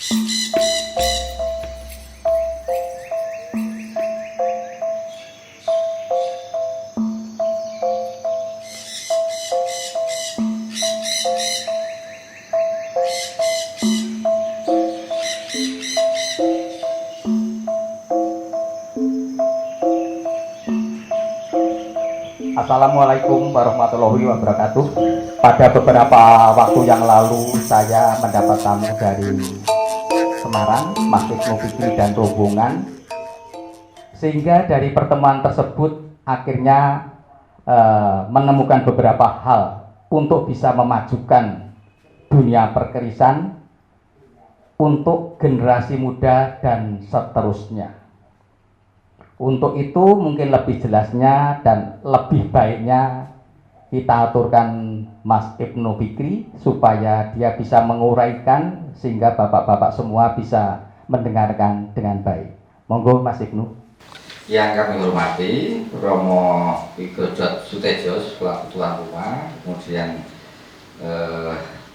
Assalamualaikum warahmatullahi wabarakatuh. Pada beberapa waktu yang lalu saya mendapat tamu dari Semarang, Mas Ibnu Fikri dan rombongan, sehingga dari pertemuan tersebut akhirnya menemukan beberapa hal untuk bisa memajukan dunia perkerisan untuk generasi muda dan seterusnya. Untuk itu mungkin lebih jelasnya dan lebih baiknya kita aturkan Mas Ibnu Fikri supaya dia bisa menguraikan sehingga bapak-bapak semua bisa mendengarkan dengan baik. Monggo Mas Ibnu. Yang kami hormati Romo Wigodot Sutejo selaku tuan rumah, kemudian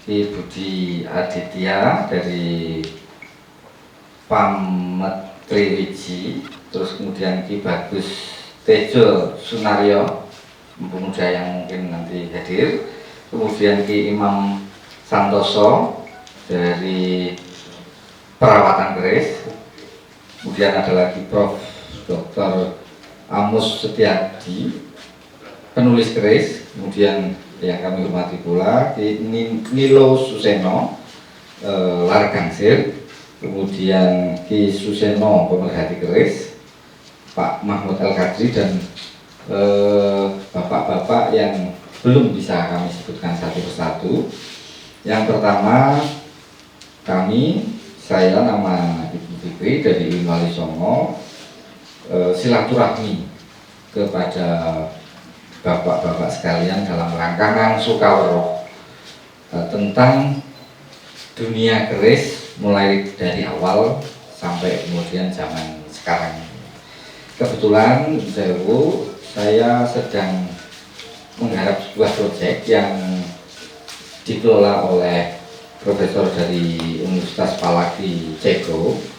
Ki Budi Aditya dari Pamet Triwiji, terus kemudian Ki Bagus Tejo Sunaryo, pemuda yang mungkin nanti hadir, kemudian Ki Imam Santoso dari Perawatan Keris, kemudian ada lagi Prof. Dr. Amus Setiadi, penulis keris, kemudian yang kami hormati pula Ki Nilo Suseno Largangsir, kemudian Ki Suseno pemerhati keris, Pak Mahmud El Kadri, dan bapak-bapak yang belum bisa kami sebutkan satu persatu. Yang pertama, saya nama Ibnu Fikri dari Wali Songo, silaturahmi kepada bapak-bapak sekalian dalam rangka Ngangsukaweruh tentang dunia keris mulai dari awal sampai kemudian zaman sekarang. Kebetulan saya sedang menggarap sebuah proyek yang dikelola oleh profesor dari Universitas Palagi Ceko.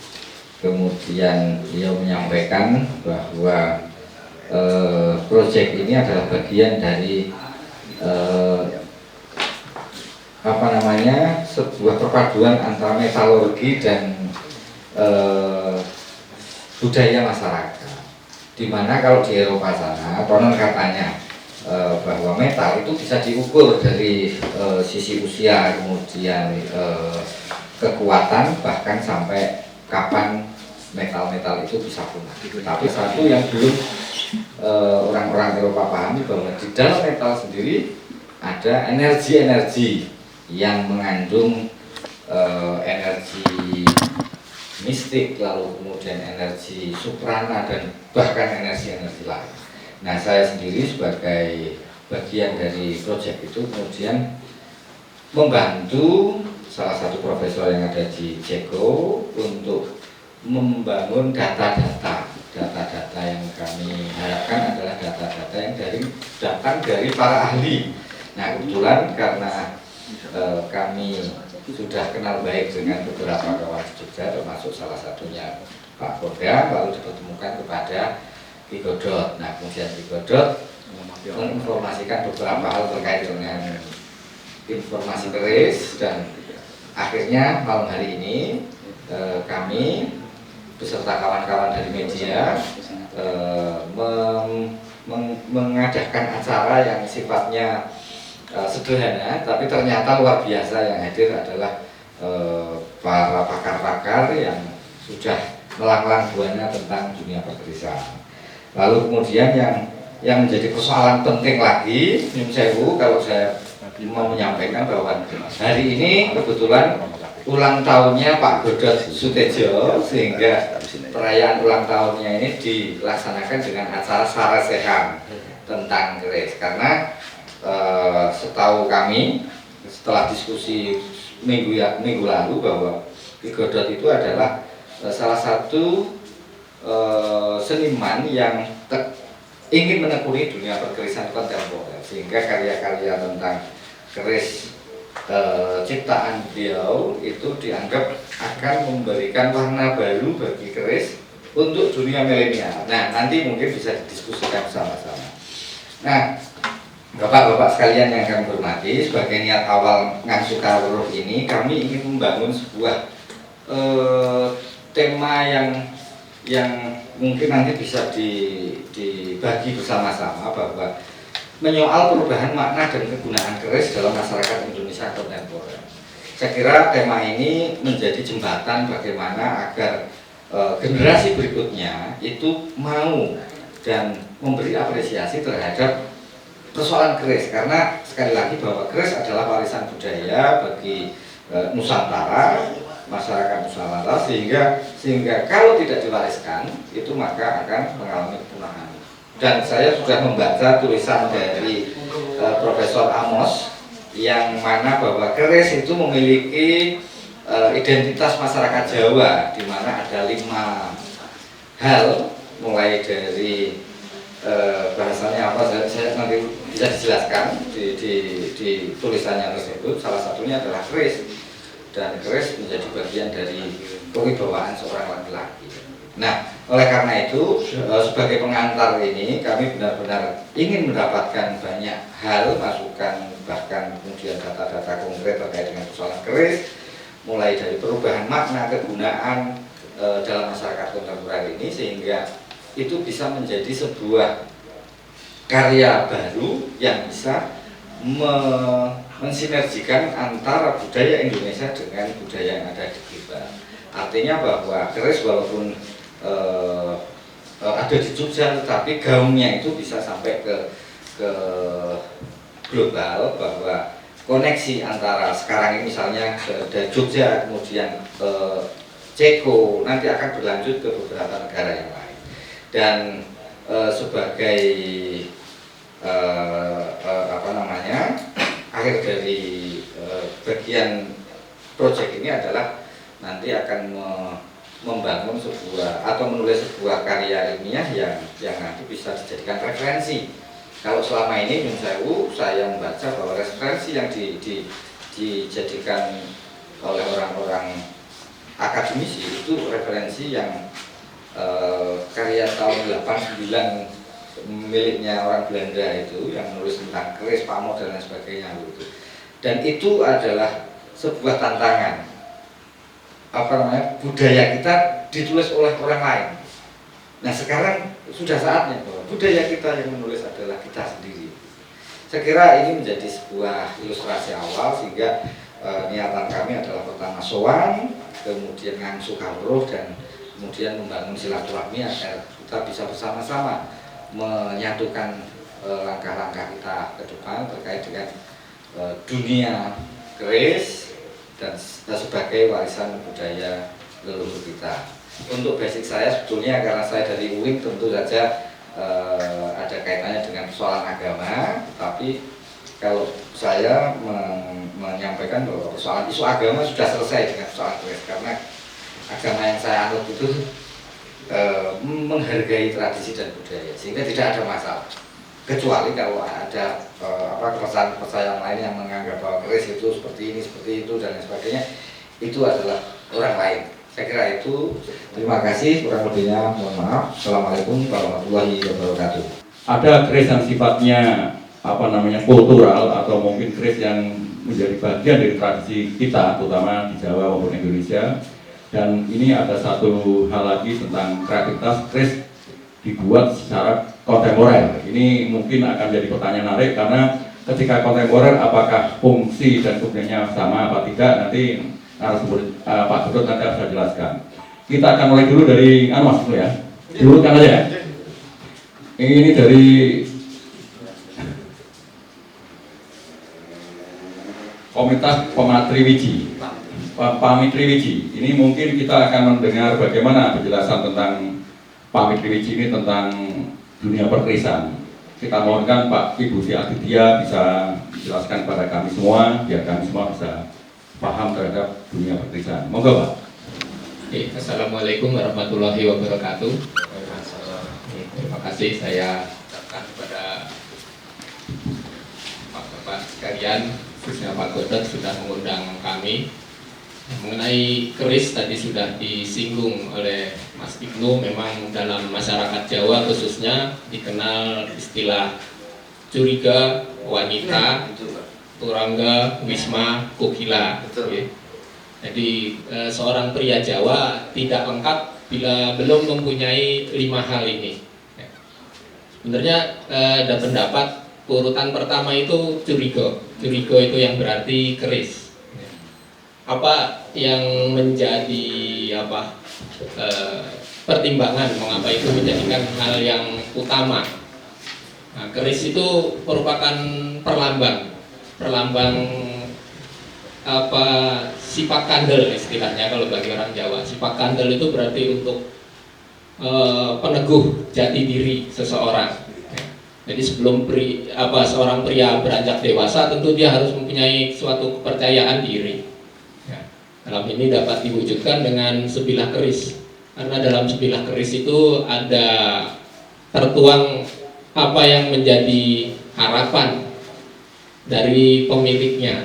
Kemudian beliau menyampaikan bahwa proyek ini adalah bagian dari sebuah perpaduan antara metalurgi dan budaya masyarakat. Dimana kalau di Eropa sana, konon katanya bahwa metal itu bisa diukur dari sisi usia, kemudian kekuatan, bahkan sampai kapan metal-metal itu bisa punah. Tapi satu yang belum orang-orang Eropa pahami bahwa di dalam metal sendiri ada energi-energi yang mengandung energi mistik, lalu kemudian energi suprana, dan bahkan energi-energi lain. Nah, saya sendiri sebagai bagian dari proyek itu kemudian membantu salah satu profesor yang ada di Ceko untuk membangun data-data yang kami harapkan adalah data-data yang datang dari para ahli. Nah, kebetulan karena kami sudah kenal baik dengan beberapa kawan di Jogja, termasuk salah satunya Pak Koda, lalu dipertemukan kepada Ki Godot. Nah, kemudian Ki Godot menginformasikan beberapa hal terkait dengan informasi keris, dan akhirnya malam hari ini kami beserta kawan-kawan dari media mengadakan acara yang sifatnya sederhana, tapi ternyata luar biasa. Yang hadir adalah para pakar-pakar yang sudah melanglang buana tentang dunia perkerisan. Lalu kemudian yang menjadi persoalan penting lagi, Nyun Sewu, kalau saya mau menyampaikan bahwa hari ini kebetulan ulang tahunnya Pak Godot Sutejo, sehingga perayaan ulang tahunnya ini dilaksanakan dengan acara sarasehan tentang keris. Karena setahu kami setelah diskusi minggu lalu bahwa Ki Godot itu adalah salah satu seniman yang ingin menekuni dunia perkerisan kontemporer, sehingga karya-karya tentang keris ciptaan beliau itu dianggap akan memberikan warna baru bagi keris untuk dunia milenial. Nah, nanti mungkin bisa didiskusikan bersama-sama. Nah, Bapak-bapak sekalian yang kami hormati, sebagai niat awal Ngasuh Kawruh ini, kami ingin membangun sebuah tema yang mungkin nanti bisa dibagi bersama-sama, bahwa menyoal perubahan makna dan kegunaan keris dalam masyarakat Indonesia kontemporer. Saya kira tema ini menjadi jembatan bagaimana agar generasi berikutnya itu mau dan memberi apresiasi terhadap persoalan keris, karena sekali lagi bahwa keris adalah warisan budaya bagi Nusantara, masyarakat Nusantara, sehingga kalau tidak diwariskan itu maka akan mengalami kepunahan. Dan saya sudah membaca tulisan dari Profesor Amos yang mana bahwa keris itu memiliki identitas masyarakat Jawa, di mana ada 5 hal, mulai dari bahasanya apa, saya nanti bisa dijelaskan di tulisannya tersebut. Salah satunya adalah keris, dan keris menjadi bagian dari kewibawaan seorang laki-laki. Nah, oleh karena itu sebagai pengantar ini kami benar-benar ingin mendapatkan banyak hal, masukan, bahkan kemudian data-data konkret terkait dengan persoalan keris, mulai dari perubahan makna kegunaan dalam masyarakat kontemporer ini, sehingga itu bisa menjadi sebuah karya baru yang bisa mensinergikan antara budaya Indonesia dengan budaya yang ada di kita. Artinya bahwa keris walaupun ada di Jogja, tetapi gaungnya itu bisa sampai ke global, bahwa koneksi antara sekarang ini misalnya dari Jogja kemudian Ceko nanti akan berlanjut ke beberapa negara yang lain. Dan sebagai akhir dari bagian proyek ini adalah nanti akan membangun sebuah atau menulis sebuah karya ilmiah yang nanti bisa dijadikan referensi. Kalau selama ini saya membaca bahwa referensi yang dijadikan oleh orang-orang akademisi itu referensi yang karya tahun 89 miliknya orang Belanda itu, yang menulis tentang keris, pamor dan lain sebagainya itu. Dan itu adalah sebuah tantangan, budaya kita ditulis oleh orang lain. Nah, sekarang sudah saatnya bahwa budaya kita yang menulis adalah kita sendiri. Saya kira ini menjadi sebuah ilustrasi awal, sehingga niatan kami adalah pertama sowan, kemudian Ngasuh Kawruh, dan kemudian membangun silaturahmi agar kita bisa bersama-sama menyatukan langkah-langkah kita ke depan terkait dengan dunia keris dan sebagai warisan budaya leluhur kita. Untuk basic saya sebetulnya, karena saya dari UIN, tentu saja ada kaitannya dengan persoalan agama, tapi kalau saya menyampaikan bahwa persoalan isu agama sudah selesai dengan persoalan keris, karena agama yang saya anut itu menghargai tradisi dan budaya, sehingga tidak ada masalah. Kecuali kalau ada kepercayaan lain yang menganggap bahwa keris itu seperti ini, seperti itu, dan lain sebagainya, itu adalah orang lain. Saya kira itu. Terima kasih, kurang lebihnya mohon maaf. Assalamualaikum warahmatullahi wabarakatuh. Ada keris yang sifatnya kultural, atau mungkin keris yang menjadi bagian dari tradisi kita, terutama di Jawa maupun Indonesia. Dan ini ada satu hal lagi tentang kreativitas keris dibuat secara kontemporer. Ini mungkin akan jadi pertanyaan menarik, karena ketika kontemporer apakah fungsi dan gunanya sama apa tidak, nanti narasumber Pak Ketut nanti harus jelaskan. Kita akan mulai dulu dari Mas dulu ya. Diurutkan aja ya. Ini dari Komunitas Pematri Wiji. Pamitri Wiji. Ini mungkin kita akan mendengar bagaimana penjelasan tentang Pamitri Wiji ini tentang dunia perkerisan. Kita mohonkan Pak Ibu Si Aditya bisa menjelaskan kepada kami semua, biar kami semua bisa paham terhadap dunia perkerisan. Monggo Pak. Assalamualaikum warahmatullahi wabarakatuh. Terima kasih saya ucapkan kepada Bapak-bapak sekalian khususnya Pak Godot sudah mengundang kami. Mengenai keris tadi sudah disinggung oleh Mas Ibnu, memang dalam masyarakat Jawa khususnya dikenal istilah curiga, wanita, turangga, wisma, kukila. Ya. Jadi seorang pria Jawa tidak lengkap bila belum mempunyai 5 hal ini. Ya. Sebenarnya ada pendapat urutan pertama itu curiga. Curiga itu yang berarti keris. Apa yang menjadi pertimbangan mengapa itu menjadikan hal yang utama? Nah, keris itu merupakan perlambang sifat kandel istilahnya kalau bagi orang Jawa. Sifat kandel itu berarti untuk peneguh jati diri seseorang. Jadi sebelum seorang pria beranjak dewasa tentu dia harus mempunyai suatu kepercayaan diri. Dalam ini dapat diwujudkan dengan sebilah keris, karena dalam sebilah keris itu ada tertuang apa yang menjadi harapan dari pemiliknya,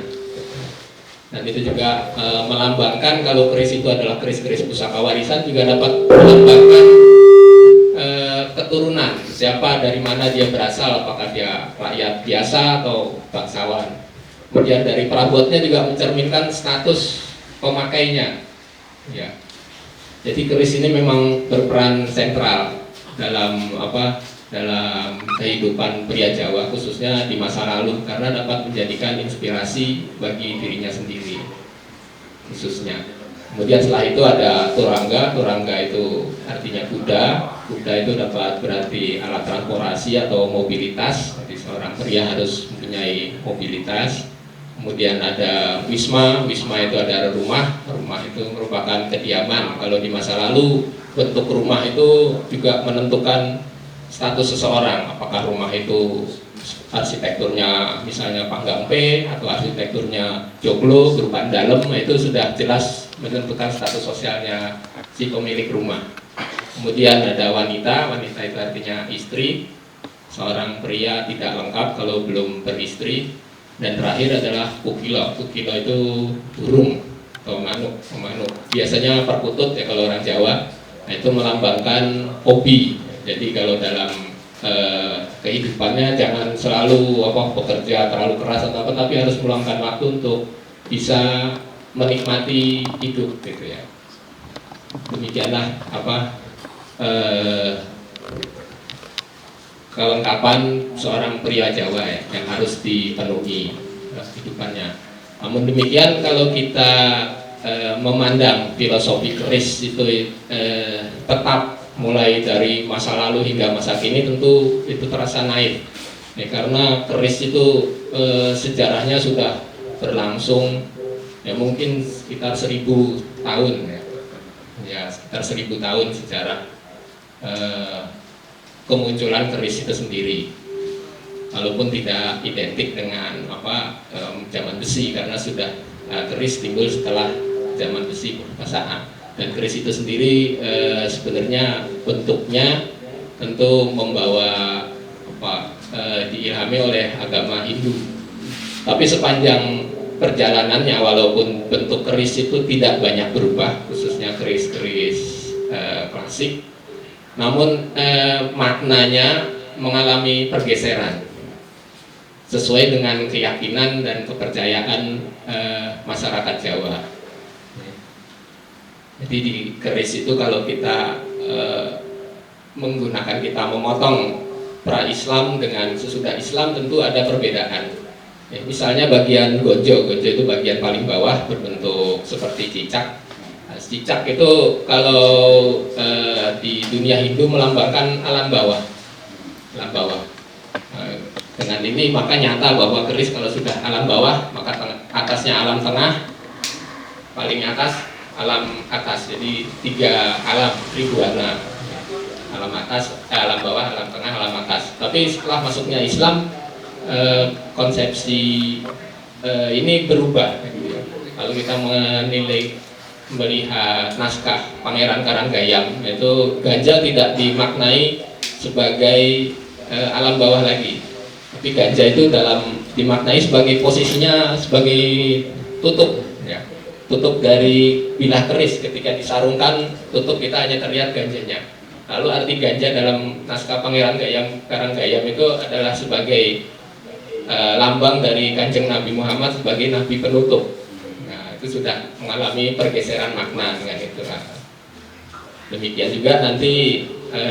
dan itu juga melambangkan kalau keris itu adalah keris-keris pusaka warisan, juga dapat melambangkan keturunan, siapa dari mana dia berasal, apakah dia rakyat biasa atau bangsawan. Kemudian dari perabotnya juga mencerminkan status pemakainya, ya. Jadi keris ini memang berperan sentral dalam dalam kehidupan pria Jawa khususnya di masa lalu, karena dapat menjadikan inspirasi bagi dirinya sendiri khususnya. Kemudian setelah itu ada turangga. Turangga itu artinya kuda. Kuda itu dapat berarti alat transportasi atau mobilitas. Jadi seorang pria harus mempunyai mobilitas. Kemudian ada wisma. Wisma itu ada rumah. Rumah itu merupakan kediaman. Kalau di masa lalu bentuk rumah itu juga menentukan status seseorang. Apakah rumah itu arsitekturnya misalnya Panggampe atau arsitekturnya Joglo berupa dalam, itu sudah jelas menentukan status sosialnya si pemilik rumah. Kemudian ada wanita. Wanita itu artinya istri. Seorang pria tidak lengkap kalau belum beristri. Dan terakhir adalah kukilo. Kukilo itu burung atau manuk. Biasanya perkutut ya kalau orang Jawa. Nah, itu melambangkan hobi. Jadi kalau dalam kehidupannya jangan selalu bekerja terlalu keras atau apa, tapi harus meluangkan waktu untuk bisa menikmati hidup gitu ya. Demikianlah kelengkapan seorang pria Jawa ya, yang harus dipenuhi kehidupannya. Namun demikian kalau kita memandang filosofi keris itu tetap mulai dari masa lalu hingga masa kini, tentu itu terasa naif ya, karena keris itu sejarahnya sudah berlangsung ya mungkin sekitar 1000 tahun ya sekitar 1000 tahun sejarah kemunculan keris itu sendiri, walaupun tidak identik dengan zaman besi, karena sudah keris timbul setelah zaman besi perkasaan. Dan keris itu sendiri sebenarnya bentuknya tentu membawa diilhami oleh agama Hindu. Tapi sepanjang perjalanannya, walaupun bentuk keris itu tidak banyak berubah, khususnya keris-keris klasik, namun maknanya mengalami pergeseran sesuai dengan keyakinan dan kepercayaan masyarakat Jawa. Jadi di keris itu kalau kita kita memotong pra-Islam dengan sesudah Islam, tentu ada perbedaan. Ya, misalnya bagian gonjo itu bagian paling bawah berbentuk seperti cicak. Nah, cicak itu kalau di dunia Hindu melambangkan alam bawah. Dengan ini maka nyata bahwa keris kalau sudah alam bawah, maka atasnya alam tengah, paling atas alam atas. Jadi 3 alam tribuana, alam atas, alam bawah, alam tengah, alam atas. Tapi setelah masuknya Islam, konsepsi ini berubah. Kalau kita melihat naskah Pangeran Karanggayam, itu ganja tidak dimaknai sebagai alam bawah lagi, Tapi ganja itu dimaknai sebagai posisinya sebagai tutup, ya. Tutup dari bilah keris. Ketika disarungkan tutup, kita hanya terlihat ganjanya. Lalu arti ganja dalam naskah Pangeran Gayam Karanggayam itu adalah sebagai lambang dari Kanjeng Nabi Muhammad sebagai Nabi penutup. Nah, itu sudah mengalami pergeseran makna dengan itu. Nah, demikian juga nanti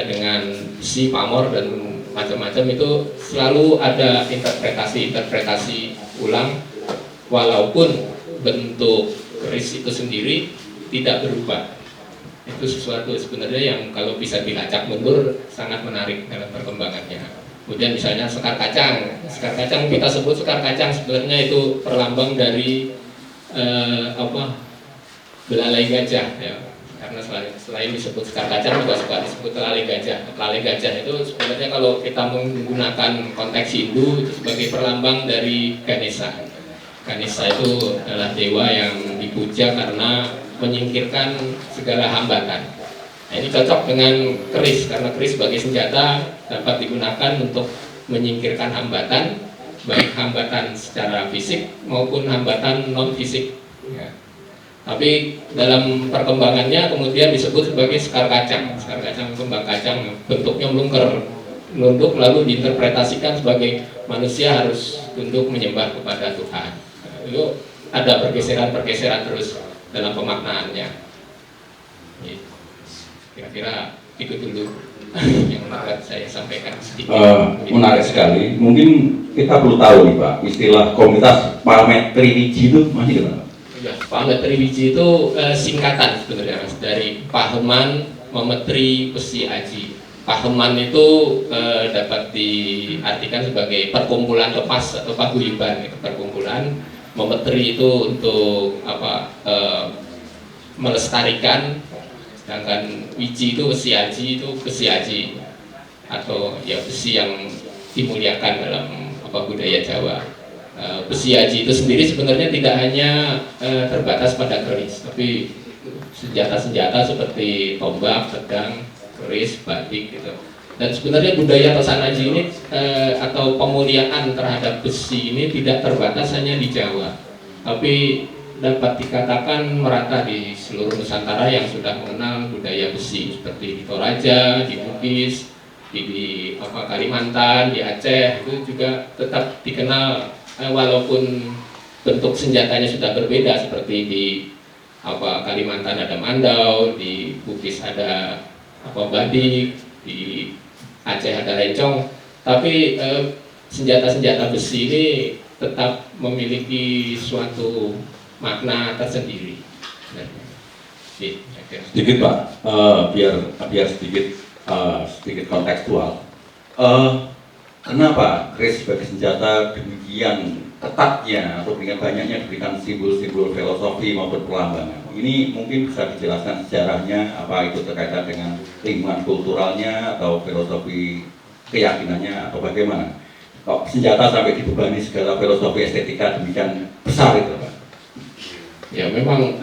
dengan si pamor dan macam-macam itu selalu ada interpretasi ulang, walaupun bentuk keris itu sendiri tidak berubah. Itu sesuatu sebenarnya yang kalau bisa dilacak mundur sangat menarik dalam perkembangannya. Kemudian misalnya sekar kacang kita sebut sekar kacang, sebenarnya itu perlambang dari belalai gajah, ya. Karena selain disebut sekar kacang juga suka disebut telalai gajah. Telalai gajah itu sebenarnya kalau kita menggunakan konteks Hindu itu sebagai perlambang dari Ganesha. Ganesha itu adalah dewa yang dipuja karena menyingkirkan segala hambatan. Nah, ini cocok dengan keris, karena keris sebagai senjata dapat digunakan untuk menyingkirkan hambatan, baik hambatan secara fisik maupun hambatan non fisik, ya. Tapi dalam perkembangannya kemudian disebut sebagai sekar kacang, kembang kacang, bentuknya melungker, menunduk, lalu diinterpretasikan sebagai manusia harus tunduk menyembah kepada Tuhan. Nah, itu ada pergeseran terus dalam pemaknaannya. Kira-kira itu dulu yang dapat saya sampaikan sedikit. Menarik sekali. Mungkin kita perlu tahu nih Pak, istilah komunitas Pamet Triwiji itu masih kenapa? Ya, Pamet Triwiji itu singkatan sebenarnya Mas, dari Paheman Memetri Pesi Aji. Paheman itu dapat diartikan sebagai perkumpulan lepas atau paguyuban, perkumpulan. Memetri itu untuk melestarikan. Sedangkan wiji itu besi aji atau ya besi yang dimuliakan dalam budaya Jawa. Besi aji itu sendiri sebenarnya tidak hanya terbatas pada keris, tapi senjata-senjata seperti tombak, pedang, keris, batik gitu. Dan sebenarnya budaya Tosanaji ini atau pemuliaan terhadap besi ini tidak terbatas hanya di Jawa, tapi dapat dikatakan merata di seluruh Nusantara yang sudah mengenal budaya besi, seperti di Toraja, di Bugis, di Kalimantan, di Aceh, itu juga tetap dikenal walaupun bentuk senjatanya sudah berbeda, seperti di Kalimantan ada mandau, di Bugis ada badik, di Aceh ada rencong, tapi senjata-senjata besi ini tetap memiliki suatu makna tersendiri. Sedikit Pak, biar sedikit kontekstual. Kenapa keris sebagai senjata demikian ketatnya atau demikian banyaknya diberikan simbol-simbol filosofi maupun perlambangan? Ini mungkin bisa dijelaskan sejarahnya, apa itu terkaitan dengan lingkungan kulturalnya atau filosofi keyakinannya atau bagaimana? Kok senjata sampai dibebani segala filosofi estetika demikian besar itu Pak? Ya memang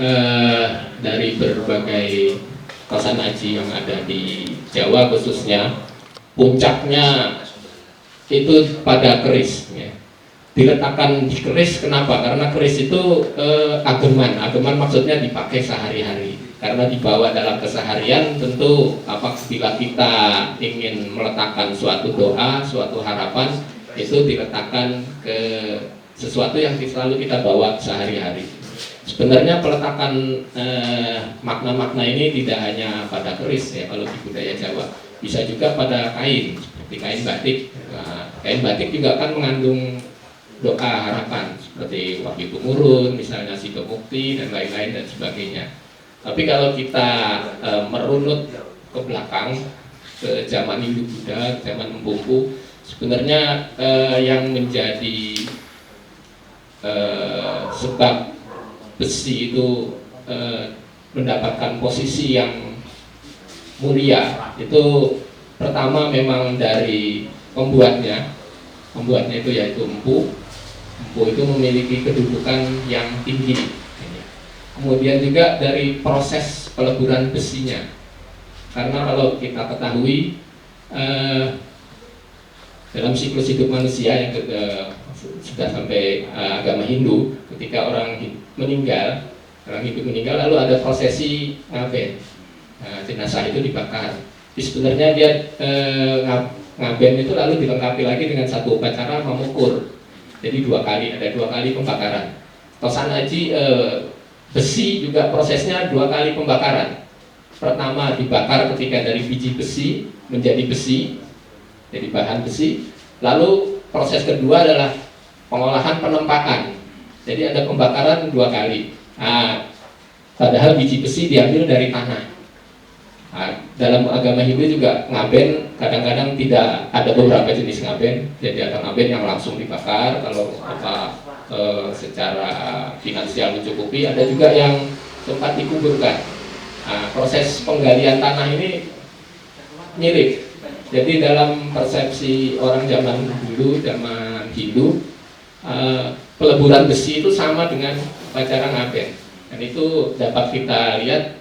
dari berbagai Tosanaji yang ada di Jawa khususnya, puncaknya itu pada keris, ya. Diletakkan di keris, kenapa? Karena keris itu ageman maksudnya dipakai sehari-hari. Karena dibawa dalam keseharian, tentu apabila kita ingin meletakkan suatu doa, suatu harapan, itu diletakkan ke sesuatu yang selalu kita bawa sehari-hari. Sebenarnya peletakan makna-makna ini tidak hanya pada keris, ya, kalau di budaya Jawa, bisa juga pada kain, seperti kain batik. Nah, kain batik juga kan mengandung doa harapan, seperti Wahyu Tumurun, misalnya Sido Mukti dan lain-lain dan sebagainya. Tapi kalau kita merunut ke belakang, ke zaman Hindu Buddha, zaman Empu Empu, sebenarnya yang menjadi sebab besi itu mendapatkan posisi yang mulia itu pertama memang dari pembuatnya itu yaitu empu itu memiliki kedudukan yang tinggi. Kemudian juga dari proses peleburan besinya, karena kalau kita ketahui dalam siklus hidup manusia yang sudah sampai agama Hindu, ketika orang meninggal, orang hidup meninggal, lalu ada prosesi ngaben. Jenazah itu dibakar. Jadi sebenarnya dia ngaben itu lalu dilengkapi lagi dengan satu upacara memukur. Jadi ada dua kali pembakaran. Tosan haji besi juga prosesnya 2 kali pembakaran. Pertama dibakar ketika dari biji besi menjadi besi, jadi bahan besi. Lalu proses kedua adalah pengolahan penempakan. Jadi ada pembakaran 2 kali. Nah, padahal biji besi diambil dari tanah. Nah, dalam agama Hindu juga ngaben kadang-kadang tidak ada beberapa jenis ngaben. Jadi ada ngaben yang langsung dibakar kalau secara finansial mencukupi. Ada juga yang tempat dikuburkan. Nah, proses penggalian tanah ini mirip. Jadi dalam persepsi orang zaman dulu, zaman Hindu, peleburan besi itu sama dengan upacara ngaben. Dan itu dapat kita lihat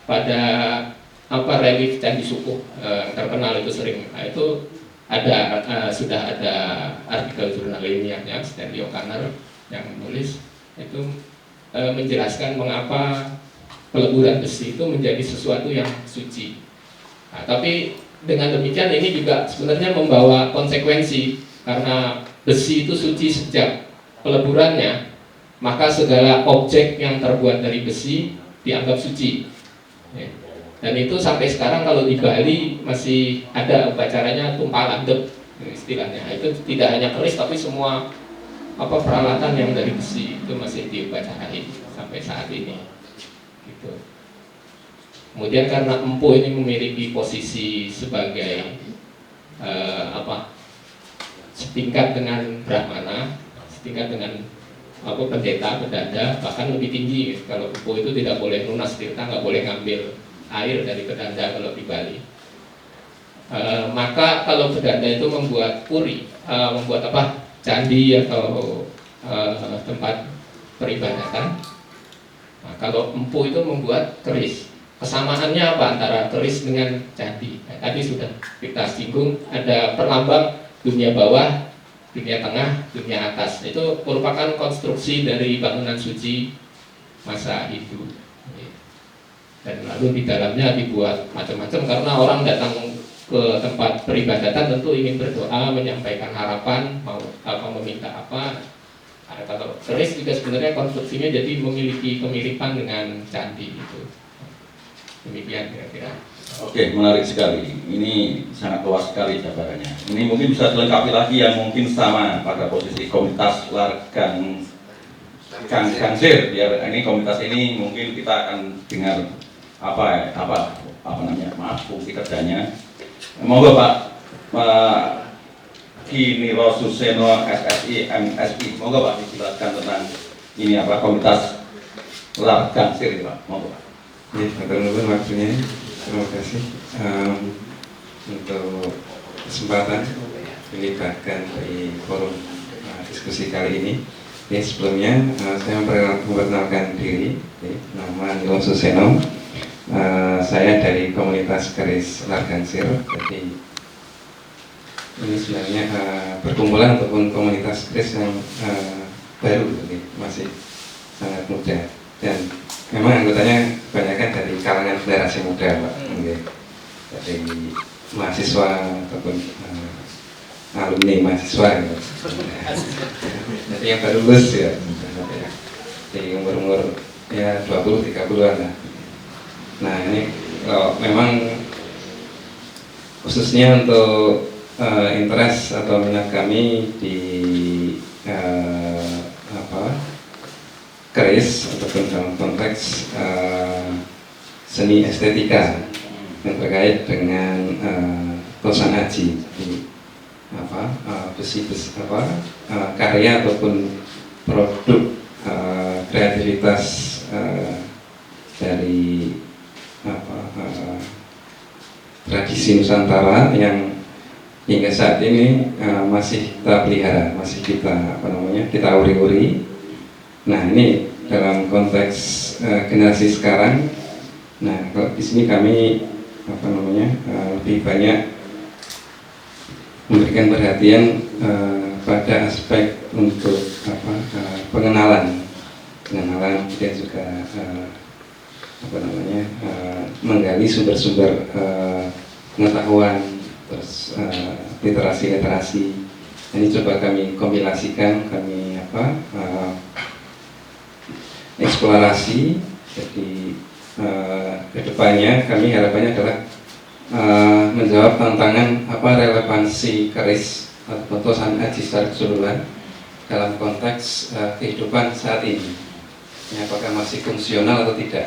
pada relief Candi Sukuh terkenal itu sering. Nah, itu sudah ada artikel jurnal ilmiahnya, Stanley O'Connor yang menulis itu menjelaskan mengapa peleburan besi itu menjadi sesuatu yang suci. Nah, tapi dengan demikian ini juga sebenarnya membawa konsekuensi, karena besi itu suci sejak peleburannya, maka segala objek yang terbuat dari besi dianggap suci. Dan itu sampai sekarang kalau di Bali masih ada upacaranya tumpah landep istilahnya. Itu tidak hanya keris tapi semua peralatan yang dari besi itu masih diupacarain sampai saat ini. Gitu. Kemudian karena empu ini memiliki posisi sebagai setingkat dengan Brahmana, setingkat dengan pendeta, pedanda, bahkan lebih tinggi. Kalau empu itu tidak boleh lunas tirta, nggak boleh ngambil air dari pedanda kalau di Bali. Maka kalau pedanda itu membuat puri, membuat candi atau tempat peribadatan. Nah, kalau empu itu membuat keris. Kesamaannya apa antara keris dengan candi? Nah, tadi sudah kita singgung, ada perlambang dunia bawah, dunia tengah, dunia atas. Itu merupakan konstruksi dari bangunan suci masa Hindu. Dan lalu di dalamnya dibuat macam-macam karena orang datang ke tempat peribadatan tentu ingin berdoa, menyampaikan harapan, mau meminta apa. Nah, kalau keris juga sebenarnya konstruksinya jadi memiliki kemiripan dengan candi itu. Demikian kira-kira. Oke, menarik sekali. Ini sangat luas sekali jabarannya. Ini mungkin bisa dilengkapi lagi yang mungkin sama pada posisi komunitas Largan Gansir. Biar ini komunitas ini mungkin kita akan dengar fungsi kerjanya. Monggo Pak Kiniro Suseno SSI MSI. Monggo Pak dijelaskan tentang ini komunitas Largan Gansir, Pak. Monggo Pak. Ya, teman-teman waktunya, terima kasih untuk kesempatan dilibatkan di forum diskusi kali ini. Ya, sebelumnya saya memperkenalkan diri, nama Nilo Suseno. Saya dari komunitas keris Largansir. Jadi ini sebenarnya perkumpulan ataupun komunitas keris yang baru, jadi masih sangat muda dan memang anggotanya kebanyakan dari kalangan generasi muda, Pak. Dari mahasiswa ataupun alumni mahasiswa gitu. Jadi yang baru lulus ya, di umur-umur ya 20-30-an lah. Nah ini kalau memang khususnya untuk interest atau minat kami di keris ataupun dalam konteks seni estetika yang terkait dengan tosan haji, besi-besi karya ataupun produk kreativitas dari tradisi Nusantara yang hingga saat ini masih kita pelihara, masih kita kita uri-uri. Nah ini dalam konteks generasi sekarang. Nah kalau di sini kami lebih banyak memberikan perhatian pada aspek untuk pengenalan dan juga menggali sumber-sumber pengetahuan, terus literasi. Ini coba kami kompilasikan, kami eksplorasi. Jadi kedepannya kami harapannya adalah menjawab tantangan relevansi keris atau putusan haji secara keseluruhan dalam konteks kehidupan saat ini. Apakah masih fungsional atau tidak?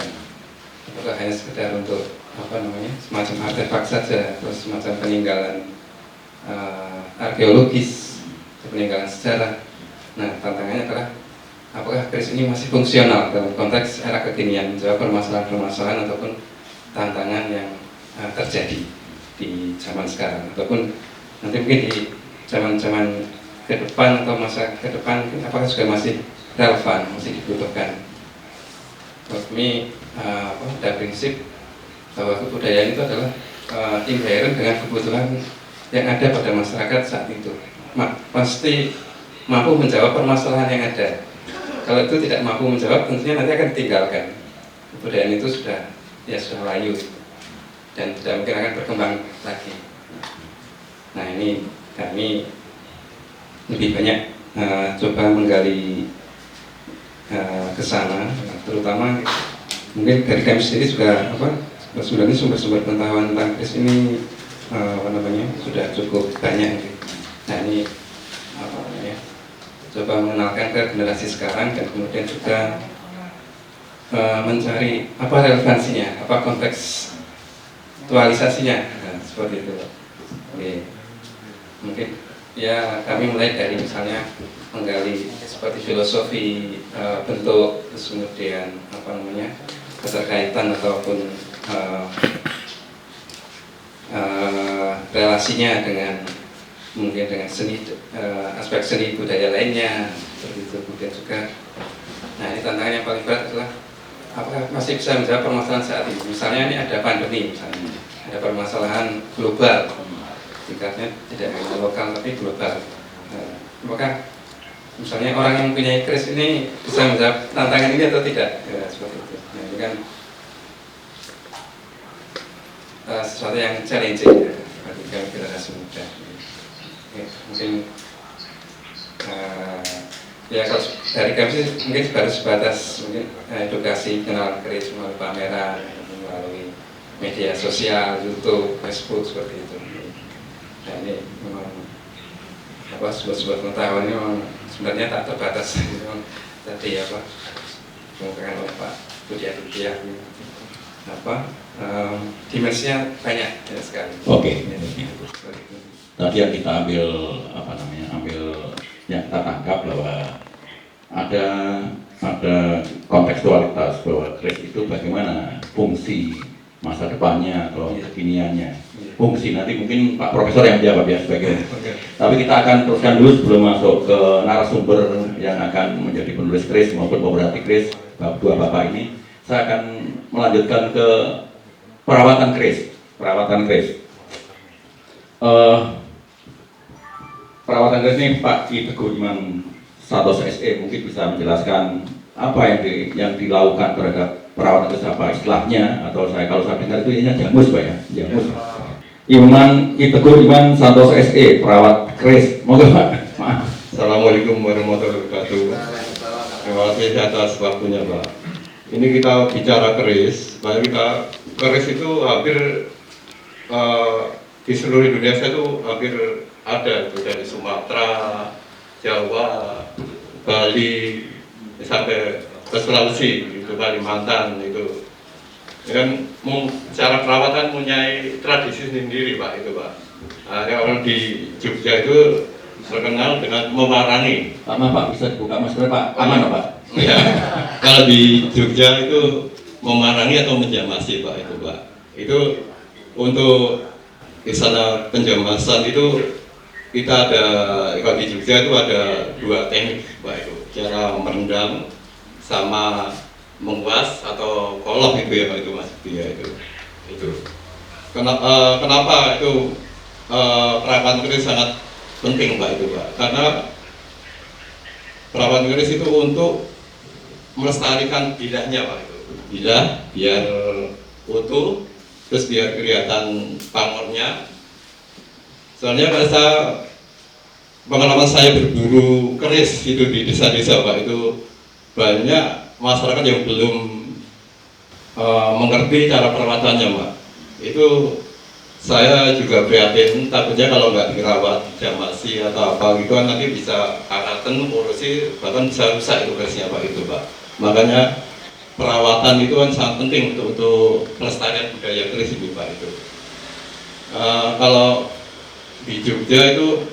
Apakah hanya sekedar untuk semacam artefak saja, terus semacam peninggalan arkeologis, peninggalan sejarah. Nah, tantangannya adalah apakah keris ini masih fungsional dalam konteks era kekinian, menjawab permasalahan-permasalahan ataupun tantangan yang terjadi di zaman sekarang, ataupun nanti mungkin di zaman-zaman ke depan atau masa ke depan, apakah juga masih relevan, masih dibutuhkan. Kami ada prinsip bahwa kebudayaan itu adalah inherent dengan kebutuhan yang ada pada masyarakat saat itu. Pasti mampu menjawab permasalahan yang ada. Kalau itu tidak mampu menjawab, tentunya nanti akan ditinggalkan. Kebudayaan itu sudah layu dan tidak mungkin akan berkembang lagi. Nah, ini kami lebih banyak coba menggali ke sana, terutama mungkin dari kami sendiri juga sebenarnya sumber-sumber pengetahuan tentang keris ini sudah cukup banyak. Nah, ini coba mengenalkan ke generasi sekarang dan kemudian juga mencari apa relevansinya, apa konteks aktualisasinya, seperti itu. Oke. Mungkin ya kami mulai dari misalnya menggali seperti filosofi bentuk, terus kemudian keterkaitan ataupun relasinya dengan mungkin dengan seni, aspek seni budaya lainnya, seperti itu. Kemudian juga, nah ini tantangan yang paling berat adalah apakah masih bisa menjawab permasalahan saat ini. Misalnya ini ada pandemi, misalnya ada permasalahan global, tingkatnya tidak hanya lokal tapi global. Apakah misalnya orang yang mempunyai keris ini bisa menjawab tantangan ini atau tidak? Ya, seperti itu. Nah, ini kan sesuatu yang challenging ya, bagi generasi muda. Ya, mungkin ya kalau dari kami sih mungkin baru sebatas mungkin edukasi kenalan keris melalui pameran, melalui media sosial, YouTube, Facebook, seperti itu. Nah, ini memang sebuah pengetahuan ini memang sebenarnya tak terbatas. Memang tadi dikatakan oleh Pak Budi Aditya, dimensinya banyak ya, sekali. Oke. Tadi yang kita ambil yang kita tangkap bahwa ada kontekstualitas bahwa keris itu bagaimana fungsi masa depannya atau kekiniannya. Fungsi nanti mungkin Pak Profesor yang menjawab ya sebagai. Tapi kita akan teruskan dulu sebelum masuk ke narasumber yang akan menjadi penulis keris maupun pemerhati keris, dua bapak ini. Saya akan melanjutkan ke perawatan keris. Perawatan keris ini Pak Ki Teguh Iman Santoso SE mungkin bisa menjelaskan apa yang dilakukan terhadap perawatan keris, apa istilahnya, atau kalau saya dengar itu ini jamus Pak ya, jamus. Ki Teguh Iman Santoso SE, perawat keris. Monggo Pak. Maaf. Assalamualaikum warahmatullahi wabarakatuh. Terima kasih atas waktunya Pak. Ini kita bicara keris, keris itu hampir di seluruh Indonesia itu hampir ada, itu dari Sumatera, Jawa, Bali, sampai ke Sulawesi, itu Kalimantan itu. Dan cara perawatan mempunyai tradisi sendiri Pak itu Pak. Ada orang di Jogja itu terkenal dengan memarangi. Pak bisa dibuka masker Pak, aman Pak. Ya, kalau di Jogja itu memarangi atau menjamasi Pak itu Pak. Itu untuk di sana penjamasan itu kita ada, kalau di Jogja itu ada dua teknik Pak itu, cara merendam sama menguas atau kolok itu ya Pak itu Mas dia itu. Kenapa itu perawatan keris sangat penting Pak itu Pak, karena perawatan keris itu untuk melestarikan bidahnya Pak itu, bidah biar utuh, terus biar kelihatan pamornya. Soalnya pada pengalaman saya berburu keris itu di desa-desa Pak, itu banyak masyarakat yang belum mengerti cara perawatannya Pak. Itu saya juga prihatin, takutnya kalau nggak dirawat, dijamasi atau apa gitu kan nanti bisa karaten, korosi, bahkan bisa rusak itu kerisnya Pak itu Pak. Makanya perawatan itu kan sangat penting untuk pelestarian budaya keris ini Pak itu. Kalau di Jogja itu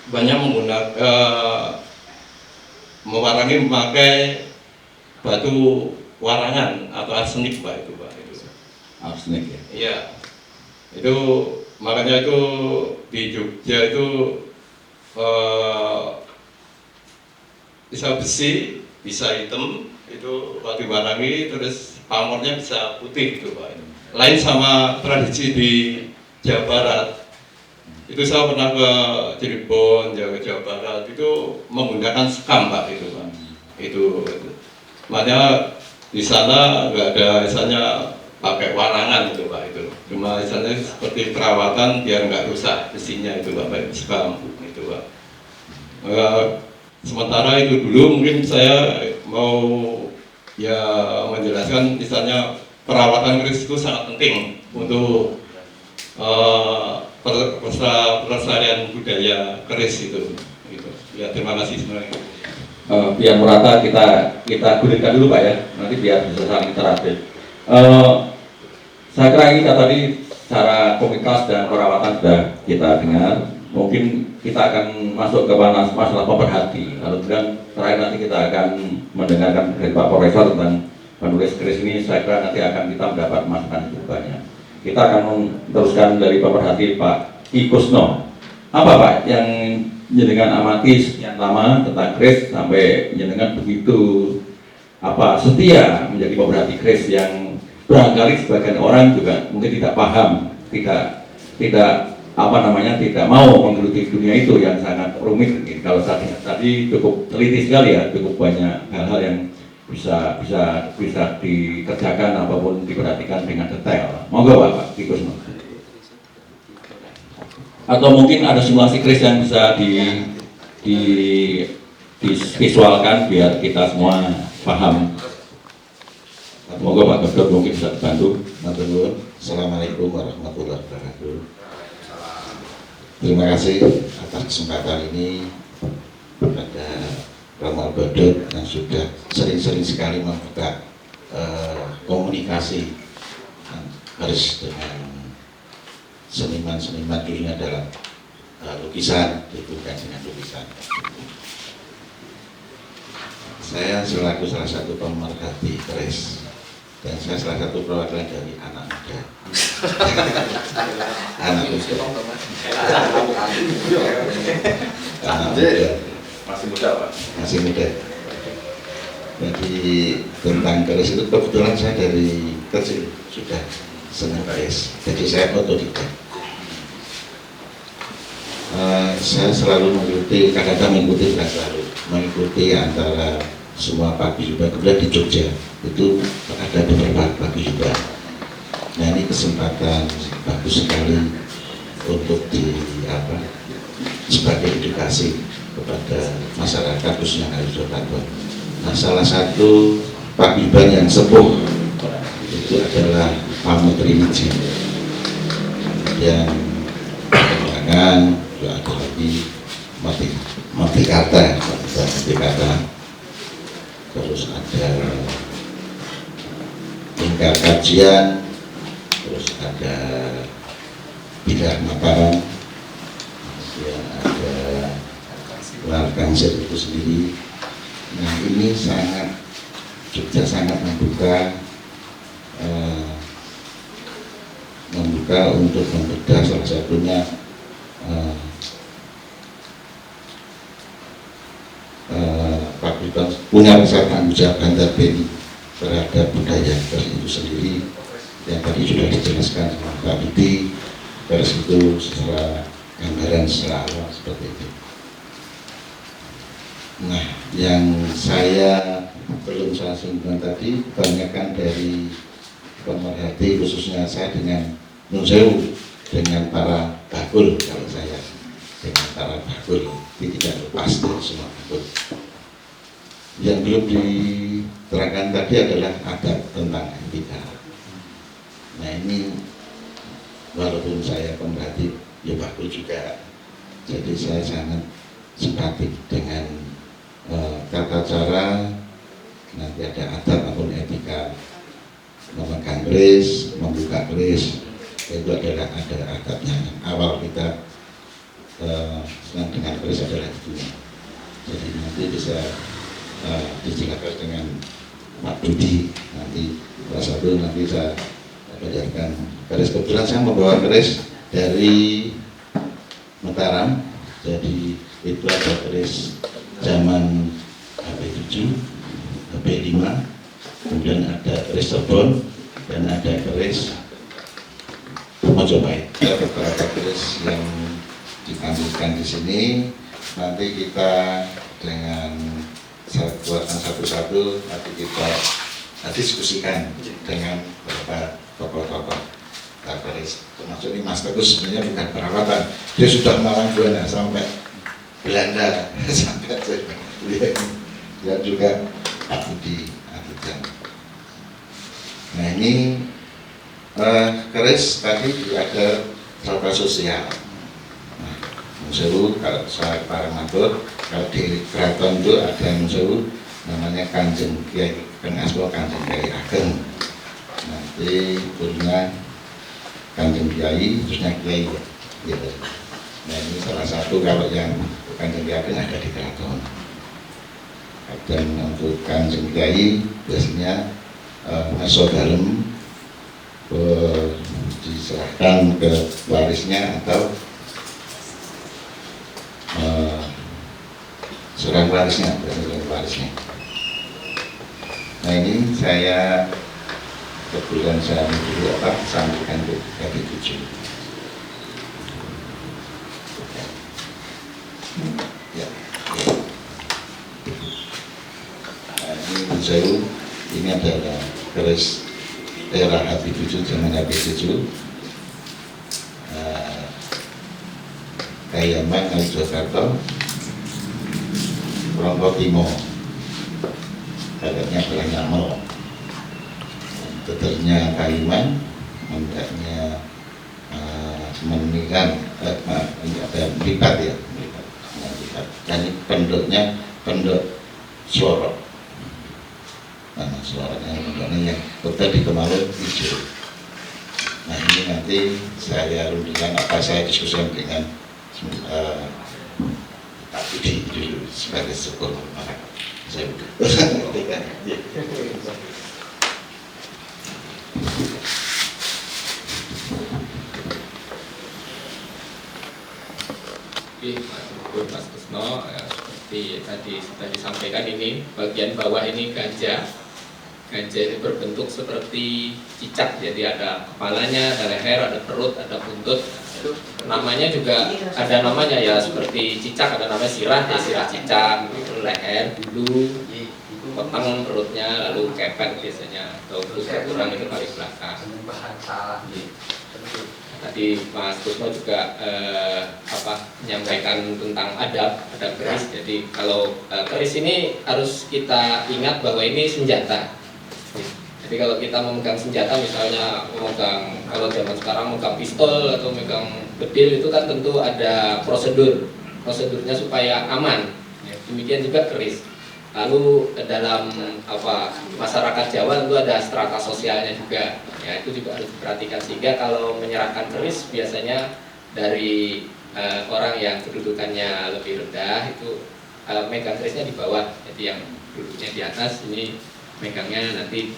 banyak menggunakan mewarangi memakai batu warangan atau arsenik Pak itu Pak itu. Arsenik ya. Iya. Itu makanya itu di Jogja itu bisa besi, bisa hitam, itu kalau diwarangi terus pamornya bisa putih gitu Pak. Lain sama tradisi di Jawa Barat. Itu saya pernah ke Cirebon, Jawa Barat itu menggunakan sekam Pak itu Pak. Itu. Makanya di sana nggak ada misalnya pakai warangan itu Pak itu. Cuma misalnya seperti perawatan biar nggak rusak besinya itu Pak, pakai sekam itu Pak. Sementara itu dulu mungkin saya mau ya menjelaskan misalnya perawatan keris itu sangat penting untuk pelestarian budaya keris itu. Gitu. Ya terima kasih sebenarnya. Biar merata kita gulirkan dulu Pak ya, nanti biar bisa saling interaktif. Saya kira ini tadi secara komunitas dan perawatan sudah kita dengar. Mungkin kita akan masuk ke masalah pemerhati. Lalu kemudian terakhir nanti kita akan mendengarkan dari Pak Profesor tentang penulis keris ini. Saya kira nanti akan kita mendapat masukan cukup banyak. Kita akan meneruskan dari pemerhati Pak I Kusno. Apa Pak yang jenengan amati sekian lama tentang keris sampai jenengan begitu setia menjadi pemerhati keris yang barangkali sebagian orang juga mungkin tidak paham, tidak mau menggeluti dunia itu yang sangat rumit. Kalau tadi cukup teliti sekali ya, cukup banyak hal-hal yang bisa dikerjakan apapun diperhatikan dengan detail. Monggo Pak Tikus. Atau mungkin ada simulasi keris yang bisa divisualkan biar kita semua paham. Monggo Pak Dokter mungkin bisa dibantu. Assalamualaikum warahmatullahi wabarakatuh. Terima kasih atas kesempatan ini kepada Romo Badut yang sudah sering-sering sekali membuka komunikasi harus dengan seniman-seniman dunia dalam lukisan, bukan dengan lukisan. Saya selaku salah satu pemerhati keris dan saya salah satu perwakilan dari anak muda. Anak muda. Masih muda Pak. Masih muda. Jadi tentang keris itu kebetulan saya dari kecil sudah senang keris. Jadi saya otodidak. Saya selalu mengikuti, kadang-kadang mengikuti antara semua paguyuban. Kemudian di Jogja itu ada beberapa paguyuban. Nah ini kesempatan bagus sekali untuk sebagai edukasi kepada masyarakat khususnya Kalijodo. Nah salah satu paguyuban yang sepuh itu adalah Pamutri Wiji. Yang perkembangan juga ada lagi Matikata, terus ada Lingkar Kajian, terus ada Bidah Mataram, kemudian ada Larkangsir itu sendiri. Nah ini Jogja sangat membuka untuk membedah salah satunya punya rasa tanggung jawab antar beni terhadap budaya itu sendiri yang tadi sudah dijelaskan sama Pak Budi. garis itu secara gambaran secara awal seperti itu. Nah, yang saya belum saya singgung tadi kebanyakan dari pemerhati, khususnya saya dengan Nun Sewu, dengan para bakul, kalau saya dengan para bakul ini tidak lepas dari semua bakul. Yang belum diterangkan tadi adalah adab tentang etika. Nah, ini walaupun saya pemerhati ya bakul juga, jadi saya sangat simpatik dengan tata cara, nanti ada adab maupun etika memegang keris, membuka keris, itu adalah ada adabnya. Awal kita senang dengan keris adalah itu. Jadi nanti bisa dijelaskan dengan Pak Budi, nanti salah satu nanti saya ajarkan keris. Kebetulan saya membawa keris dari Mataram, jadi itu ada keris zaman HP7, HP5, kemudian ada keris Cirebon dan ada keris Mojopahit. Ada beberapa keris yang ditampilkan di sini. Nanti kita dengan buatan satu-satu nanti kita diskusikan dengan beberapa tokoh-tokoh keris. Termasuk ini Mas Teguh sebenarnya bukan perawatan, dia sudah melarang Buana sampai Belanda sampai dia juga Pak Budi Adijan. Nah, ini keris tadi ada serba sosial. Nah, Nun Sewu kalau saya para matur, kalau di keraton itu ada Nun Sewu namanya Kanjeng Kiai Aswa Kanjeng Kiai Ageng. Nanti punya Kanjeng Kiai, terusnya Kiai gitu. Nah, ini salah satu kalau yang Kanjeng Kiai ada di keraton. Dan untuk Kanjeng Kiai biasanya masuk dalam diserahkan ke warisnya atau seorang warisnya, Nah, ini saya kebetulan saya dulu sampaikan ke HP7. Ya. Nah, ini Nun Sewu, ini adalah keris era HP7, zaman HP7. Kayaman Jakarta, Ronggo Timo, adanya adalah Nyamel, teternya Kayuman, mendaknya Menikan, ada Melipat ya, Melipat. Dan penduknya penduk Suara. Nah, suaranya penduknya yang betul di Kemalut hijau. Nah, ini nanti saya rundingkan apa saya diskusikan dengan Pak Budi dulu sebagai sebuah masyarakat. Saya berikan. Mas Kusno, seperti tadi sudah disampaikan, ini bagian bawah ini gajah. Gajah ini berbentuk seperti cicak, jadi ada kepalanya, ada leher, ada perut, ada buntut. Namanya juga ada namanya ya, seperti cicak ada namanya sirah, ya sirah cicak, leher, bulu, petang perutnya, lalu kepet biasanya, atau kurang itu paling belakang. Tadi Mas Kusno juga menyampaikan tentang adab keris. Jadi kalau keris ini harus kita ingat bahwa ini senjata. Jadi kalau kita memegang senjata, misalnya memegang, kalau zaman sekarang memegang pistol atau memegang bedil, itu kan tentu ada prosedurnya supaya aman. Demikian juga keris. Lalu dalam masyarakat Jawa itu ada strata sosialnya juga. Ya, itu juga harus diperhatikan, sehingga kalau menyerahkan keris biasanya dari orang yang kedudukannya lebih rendah itu megang kerisnya di bawah. Jadi yang duduknya di atas ini megangnya nanti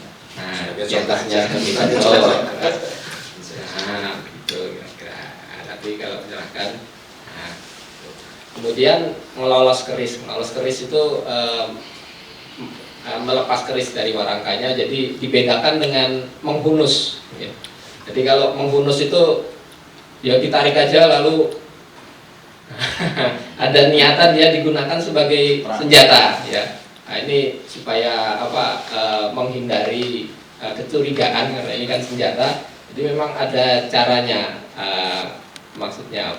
di atasnya kita dorong. Nah, gitu kira-kira. Tapi kalau menyerahkan, kemudian melolos keris itu melepas keris dari warangkanya, jadi dibedakan dengan menghunus. Jadi kalau menghunus itu ya ditarik aja lalu ada niatan dia digunakan sebagai senjata ya. Nah, ini supaya menghindari kecurigaan karena ini kan senjata. Jadi memang ada caranya, maksudnya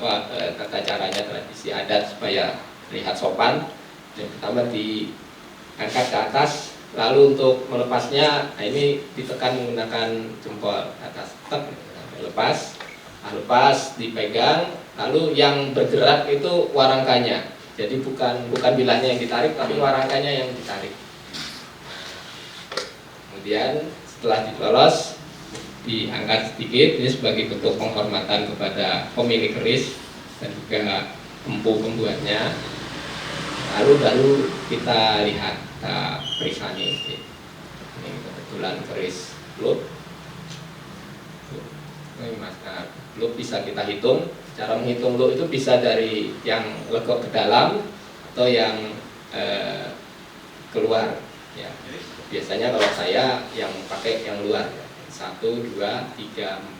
tata caranya tradisi adat supaya terlihat sopan. Yang pertama diangkat ke atas, lalu untuk melepasnya, nah ini ditekan menggunakan jempol atas, lepas, lepas dipegang, lalu yang bergerak itu warangkanya. Jadi bukan bilahnya yang ditarik, tapi warangkanya yang ditarik. Kemudian setelah dilolos, diangkat sedikit, ini sebagai bentuk penghormatan kepada pemilik keris dan juga empu pembuatnya. Lalu baru kita lihat, kita periksa ini kebetulan keris loop. Ini mas, loop bisa kita hitung. Cara menghitung loop itu bisa dari yang legok ke dalam atau yang keluar. Ya. Biasanya kalau saya yang pakai yang luar. 1, 2, 3,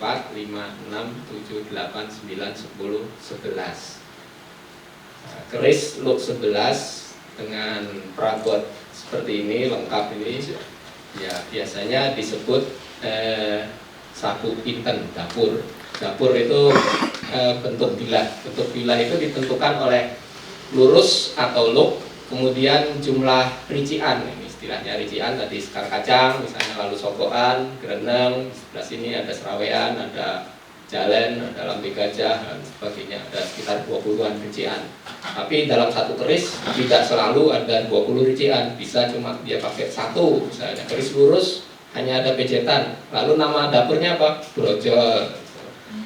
4, 5, 6, 7, 8, 9, 10, 11. Keris loop 11 dengan perabot seperti ini, lengkap ini ya biasanya disebut sapu pinten, dapur. Dapur itu bentuk bilah. Bentuk bilah itu ditentukan oleh lurus atau loop, kemudian jumlah rician. Ini istilahnya rician, tadi sekar kacang misalnya, lalu sogokan, gereneng, sebelah sini ada serawean, ada jalen, ada lambe gajah dan sebagainya, ada sekitar 20-an rician. Tapi dalam satu keris tidak selalu ada 20 rician, bisa cuma dia pakai satu, misalnya keris lurus hanya ada pejetan, lalu nama dapurnya apa? Brojol.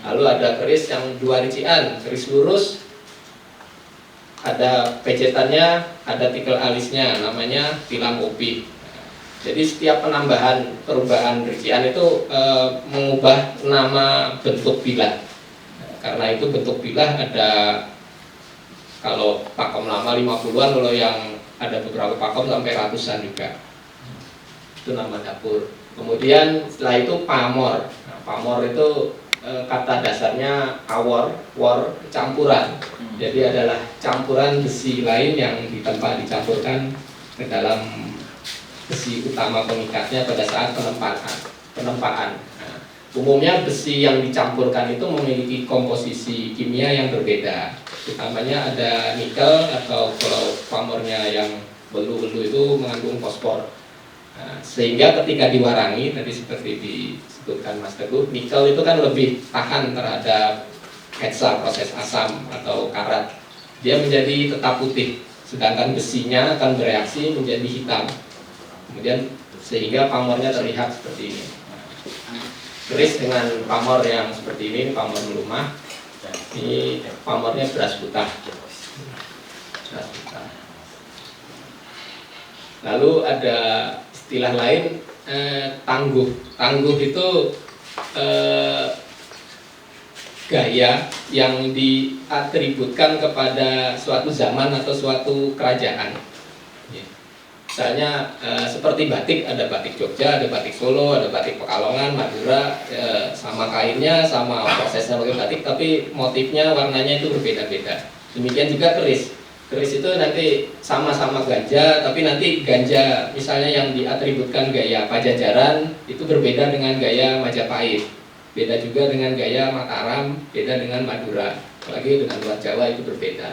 Lalu ada keris yang 2 rician, keris lurus ada pejetannya, ada tikel alisnya, namanya tilam upi. Jadi setiap perubahan rician itu mengubah nama bentuk bilah. Karena itu bentuk bilah ada, kalau pakom lama 50-an, kalau yang ada beberapa pakom sampai ratusan juga. Itu nama dapur. Kemudian setelah itu pamor. Nah, pamor itu kata dasarnya awor, wor, campuran. Jadi adalah campuran besi lain yang dicampurkan ke dalam besi utama pengikatnya pada saat penempaan. Nah, umumnya besi yang dicampurkan itu memiliki komposisi kimia yang berbeda. Utamanya ada nikel, atau kalau pamornya yang belu-belu itu mengandung fosfor. Nah, sehingga ketika diwarangi, tadi seperti disebutkan Mas Teguh, nikel itu kan lebih tahan terhadap hetsa, proses asam atau karat. Dia menjadi tetap putih, sedangkan besinya akan bereaksi menjadi hitam. Kemudian sehingga pamornya terlihat seperti ini. Keris dengan pamor yang seperti ini pamor melumah. Ini pamornya beras putih. Beras putih. Lalu ada istilah lain, tangguh. Tangguh itu gaya yang diatributkan kepada suatu zaman atau suatu kerajaan. Misalnya seperti batik, ada batik Jogja, ada batik Solo, ada batik Pekalongan, Madura, sama kainnya, sama prosesnya pakai batik, tapi motifnya, warnanya itu berbeda-beda. Demikian juga keris. Keris itu nanti sama-sama ganja, tapi nanti ganja misalnya yang diatributkan gaya Pajajaran itu berbeda dengan gaya Majapahit, beda juga dengan gaya Mataram, beda dengan Madura, apalagi dengan luar Jawa itu berbeda.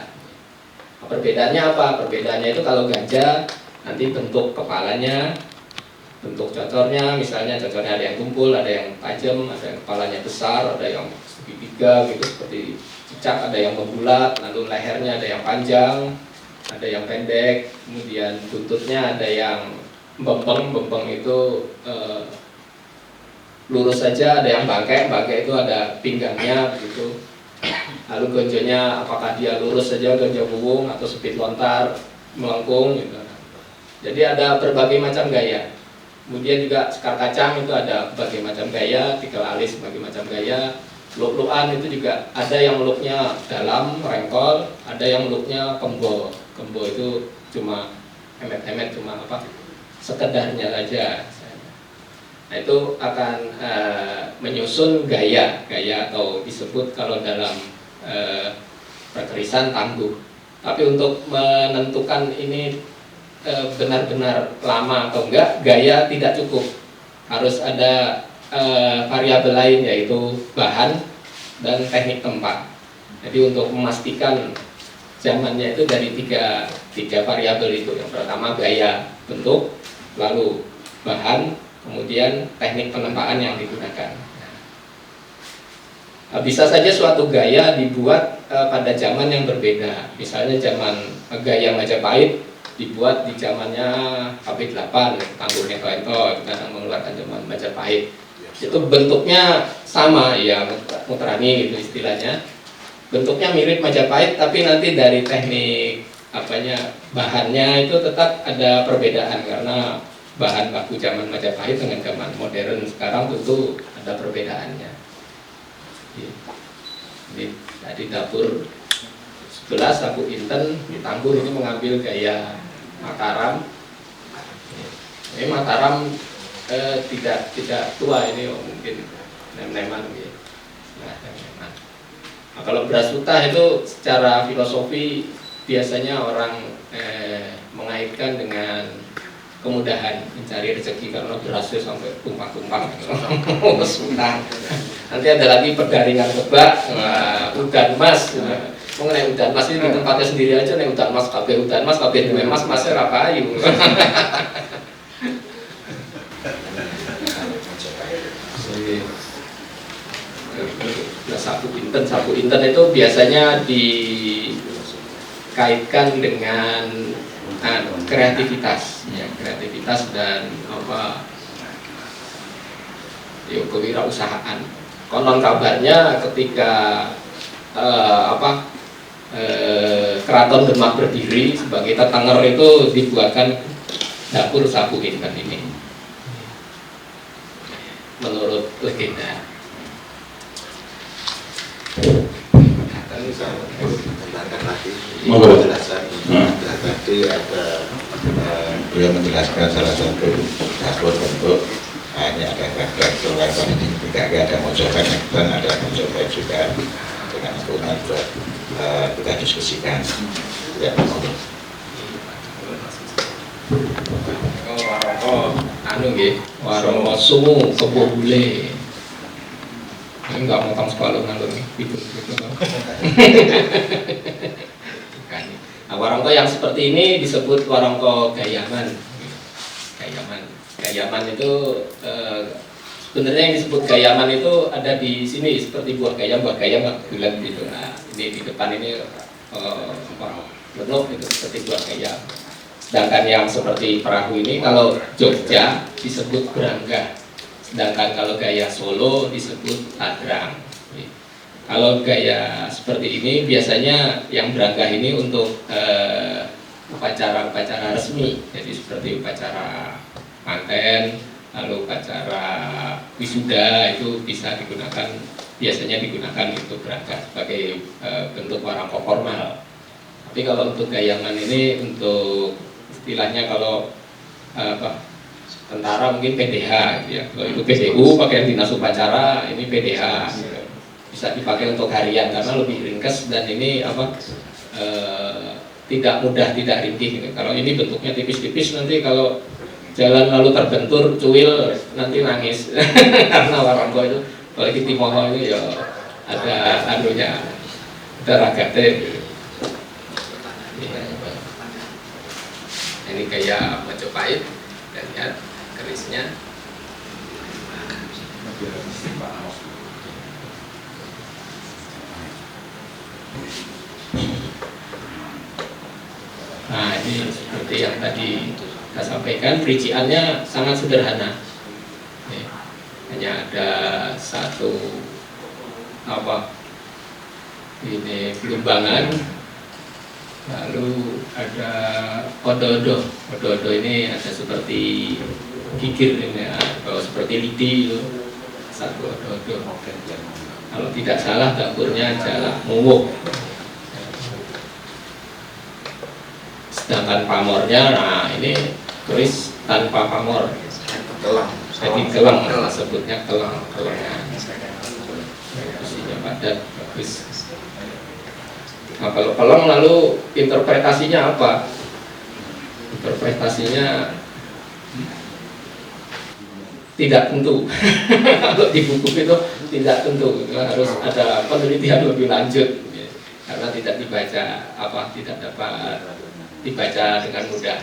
Nah, perbedaannya apa? Perbedaannya itu kalau ganja nanti bentuk kepalanya, bentuk cocornya, misalnya cocornya ada yang tumpul, ada yang tajam, ada yang kepalanya besar, ada yang segitiga gitu seperti cicak, ada yang membulat, lalu lehernya ada yang panjang, ada yang pendek, kemudian buntutnya ada yang bempeng itu lurus saja, ada yang bangkek itu ada pinggangnya begitu. Lalu gonjonya apakah dia lurus saja, gonjo buwung, atau sepit lontar, melengkung gitu. Jadi ada berbagai macam gaya. Kemudian juga sekar kacang itu ada berbagai macam gaya, tikel alis berbagai macam gaya. Luk-lukan itu juga ada yang luknya dalam, rengkol, ada yang luknya kembo. Kembo itu cuma hemet-hemet, cuma sekedarnya saja. Nah, itu akan menyusun gaya atau disebut kalau dalam perkerisan tangguh. Tapi untuk menentukan ini benar-benar lama atau enggak, gaya tidak cukup. Harus ada variabel lain, yaitu bahan dan teknik tempat. Jadi untuk memastikan zamannya itu dari tiga variabel itu. Yang pertama gaya bentuk, lalu bahan, kemudian teknik penempaan yang digunakan. Bisa saja suatu gaya dibuat pada zaman yang berbeda. Misalnya zaman gaya Majapahit dibuat di zamannya KB8, Tangguhnya Ento, kita mengeluarkan zaman Majapahit. Itu bentuknya sama, ya muterani gitu istilahnya. Bentuknya mirip Majapahit, tapi nanti dari teknik bahannya itu tetap ada perbedaan, karena bahan baku zaman Majapahit dengan zaman modern sekarang tentu ada perbedaannya. Ini tadi dapur 11 Sapu Inten di Tangguh ini mengambil gaya Mataram. Ini Mataram tidak tua, ini mungkin nem-neman gitu. Nah, kalau beras Utah itu secara filosofi biasanya orang mengaitkan dengan kemudahan mencari rezeki, karena berasnya sampai tumpah-tumpah Utah. Nanti ada lagi pergaringan kebak, udan mas. Mengenai udan mas ini di tempatnya sendiri aja, nih udan mas, kabeh udan mas, kabeh duwe mas, masnya rapayu. Sapu Inten itu biasanya dikaitkan dengan kreativitas, ya, kreativitas dan kewirausahaan. Konon kabarnya ketika Keraton Demak berdiri sebagai Tetenger itu dibuatkan dapur Sapu Inten ini, menurut legenda. Penjelasan tadi ada beliau menjelaskan salah satu dapur bentuk hanya ada refleks lebar ini tidak ada mojokan dan ada mojokan juga dengan aturan buat kita diskusikan. Ya, warung sumu kebobule. Ini nggak mau sekolah ngalur gitu. Nah, warongko yang seperti ini disebut warongko gayaman. Gayaman itu sebenarnya yang disebut gayaman itu ada di sini, seperti buah gayam bulat gitu. Nah, ini di depan ini bentuk itu seperti buah gayam. Sedangkan yang seperti perahu ini kalau Jogja disebut beranggah. Sedangkan kalau gaya Solo disebut tadrang. Kalau gaya seperti ini biasanya yang beranggah ini untuk upacara-upacara resmi, jadi seperti upacara manten, lalu upacara wisuda itu biasanya digunakan untuk beranggah sebagai bentuk warangko formal. Tapi kalau untuk gayaman ini untuk istilahnya kalau tentara mungkin PDH gitu ya. Kalau itu PDU pakaian dinas upacara, ini PDH gitu. Bisa dipakai untuk harian karena lebih ringkas dan ini tidak mudah, tidak ringkih gitu. Kalau ini bentuknya tipis-tipis, nanti kalau jalan lalu terbentur cuil nanti nangis karena warangko itu kalau di Timoho itu ya ada anunya, ada ragate gitu. Ini kayak Majapahit dan lihat kerisnya. Nah, ini seperti yang tadi saya sampaikan, perinciannya sangat sederhana. Hanya ada satu ini gelumbangan, lalu ada odo-odo. Odo-odo ini ada seperti gigir ini, seperti lidi itu, satu odo-odo. Kalau tidak salah dapurnya adalah muwuk. Sedangkan pamornya, nah ini keris tanpa pamor. Jadi keleng, sebutnya keleng, isinya padat, bagus. Nah, kalau keleng lalu interpretasinya apa? Interpretasinya tidak tentu. Kalau di buku itu tidak tentu, harus ada penelitian lebih lanjut karena tidak dibaca tidak dapat dibaca dengan mudah.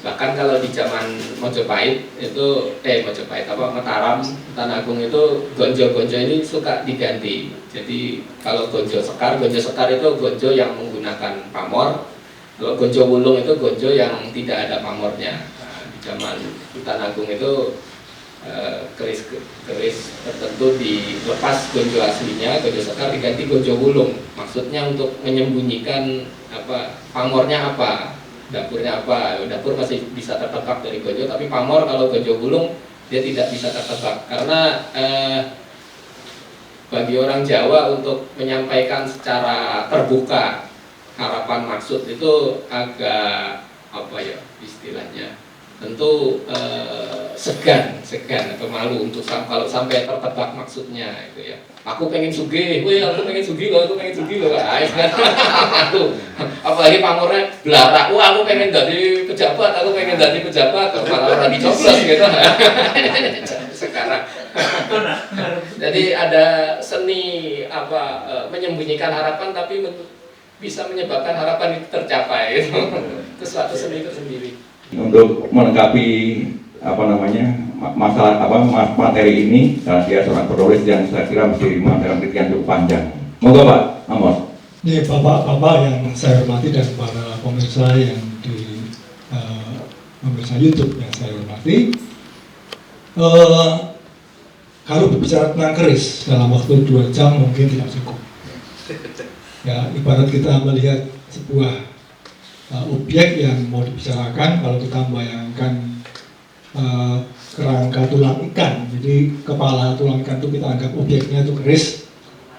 Bahkan kalau di zaman Mojopahit itu Mataram, Tanah Agung itu gonjo-gonjo ini suka diganti. Jadi kalau gonjo sekar itu gonjo yang menggunakan pamor. Kalau gonjo wulung itu gonjo yang tidak ada pamornya. Di zaman Tanah Agung itu keris tertentu dilepas gonjo aslinya, gonjo sekar diganti gonjo wulung. Maksudnya untuk menyembunyikan pamornya apa, dapurnya apa. Dapur masih bisa tertebak dari gonjo, tapi pamor kalau gonjo wulung dia tidak bisa tertebak karena bagi orang Jawa untuk menyampaikan secara terbuka harapan maksud itu agak istilahnya tentu segan atau malu untuk kalau sampai tertebak maksudnya itu ya. Aku pengen sugih, aku pengen sugih loh. Apalagi pamornya belarak, aku pengen jadi pejabat, malah orang dicoblos gitu. Sekarang. Jadi ada seni menyembunyikan harapan tapi bisa menyebabkan harapan itu tercapai. Itu suatu seni tersendiri. Untuk melengkapi materi ini, karena dia seorang penulis yang saya kira mesti materi yang cukup panjang. Moga Pak Amos. Ini bapak-bapak yang saya hormati dan para pemirsa yang di pemirsa YouTube yang saya hormati, kalau berbicara tentang keris dalam waktu 2 jam mungkin tidak cukup. Ya, ibarat kita melihat sebuah objek yang mau dibicarakan, kalau kita membayangkan kerangka tulang ikan, jadi kepala tulang ikan itu kita anggap objeknya itu keris,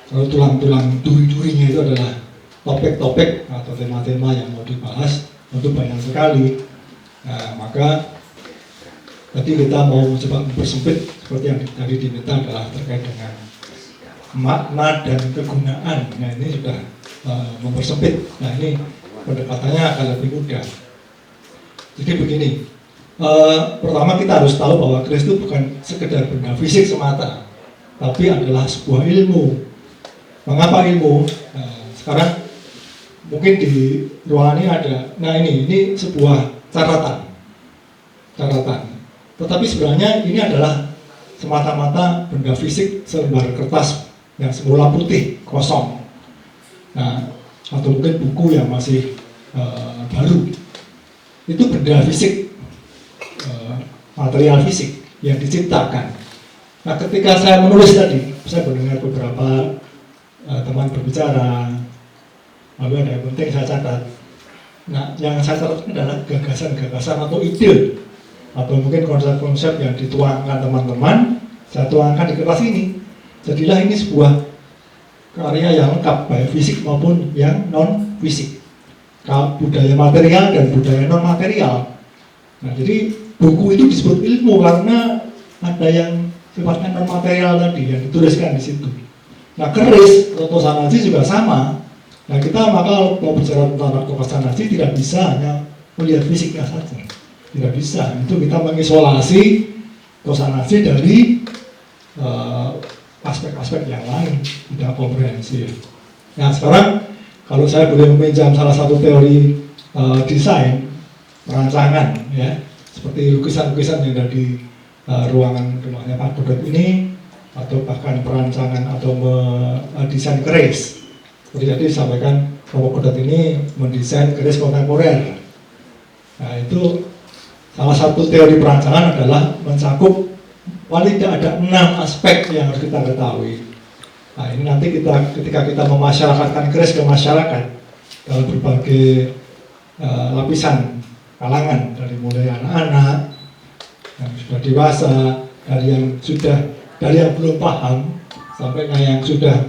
lalu tulang-tulang duri-durinya itu adalah topik-topik atau tema-tema yang mau dibahas, tentu banyak sekali. Nah, maka tadi kita mau mencoba mempersempit seperti yang tadi diminta adalah terkait dengan makna dan kegunaan. Nah, ini sudah mempersempit. Nah, ini pendekatannya akan lebih mudah. Jadi begini, pertama kita harus tahu bahwa keris itu bukan sekedar benda fisik semata, tapi adalah sebuah ilmu. Mengapa ilmu? Sekarang mungkin di ruangan ini ada, ini sebuah catatan. Tetapi sebenarnya ini adalah semata-mata benda fisik, selembar kertas yang semula putih, kosong. Nah, atau mungkin buku yang masih baru. Itu benda fisik, material fisik yang diciptakan. Nah, ketika saya menulis tadi, saya mendengar beberapa teman berbicara, lalu ada yang penting saya catat. Nah, yang saya catat adalah gagasan-gagasan atau ide, atau mungkin konsep-konsep yang dituangkan teman-teman, saya tuangkan di kertas ini. Jadilah ini sebuah karya yang lengkap, baik fisik maupun yang non-fisik, budaya material dan budaya non-material. Nah, jadi buku itu disebut ilmu karena ada yang sifatnya non-material tadi yang dituliskan di situ. Nah, keris atau tosanasi juga sama. Nah, kita maka mau bicara tentang tosanasi tidak bisa hanya melihat fisiknya saja, tidak bisa. Itu kita mengisolasi tosanasi dari aspek-aspek yang lain, tidak komprehensif. Nah, sekarang kalau saya boleh meminjam salah satu teori desain perancangan, ya, seperti lukisan-lukisan yang ada di ruangan rumahnya Pak Dodot ini, atau bahkan perancangan atau mendesain keris. Seperti tadi disampaikan Pak Dodot ini mendesain keris kontemporer. Nah, itu salah satu teori perancangan adalah mencakup paling tidak ada 6 aspek yang harus kita ketahui. Nah, ini nanti ketika kita memasyarakatkan keris ke masyarakat dalam berbagai lapisan kalangan, dari mulai anak-anak yang sudah dewasa, dari yang belum paham sampai yang sudah